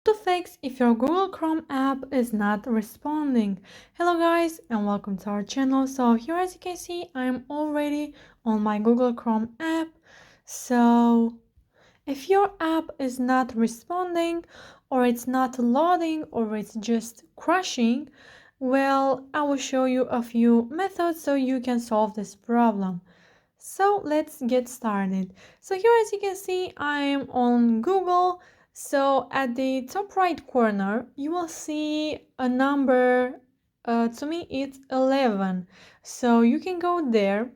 To fix if your Google Chrome app is not responding. Hello guys and welcome to our channel. So here, as you can see, I'm already on my Google Chrome app. So if your app is not responding, or it's not loading, or it's just crashing, well, I will show you a few methods so you can solve this problem. So let's get started. So here, as you can see, I'm on Google. So at the top right corner, you will see a number. To me, it's 11. So you can go there.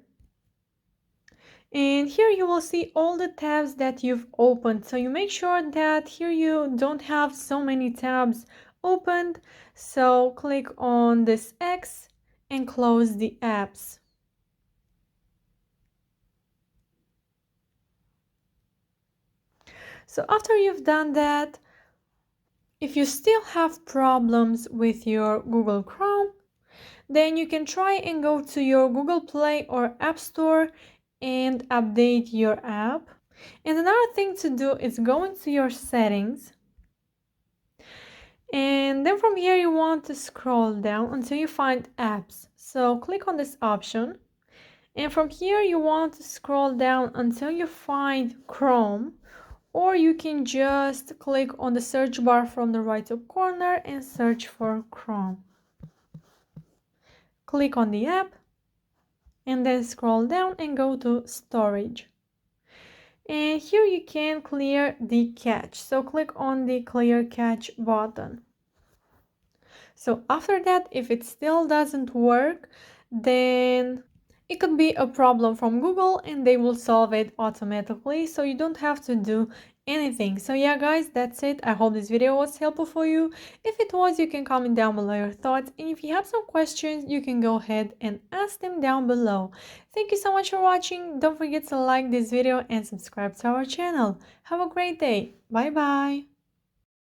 And here you will see all the tabs that you've opened. So you make sure that here you don't have so many tabs opened. So click on this X and close the apps. So after you've done that, if you still have problems with your Google Chrome, then you can try and go to your Google Play or App Store and update your app. And another thing to do is go into your settings. And then from here you want to scroll down until you find apps. So click on this option. And from here you want to scroll down until you find Chrome. Or you can just click on the search bar from the right top corner and search for Chrome. Click on the app and then scroll down and go to storage. And here you can clear the cache. So click on the clear cache button. So after that, if it still doesn't work, then it could be a problem from Google and they will solve it automatically, so you don't have to do anything. So yeah guys, that's it. I hope this video was helpful for you. If it was, you can comment down below your thoughts, and if you have some questions, you can go ahead and ask them down below. Thank you so much for watching. Don't forget to like this video and subscribe to our channel. Have a great day. Bye bye.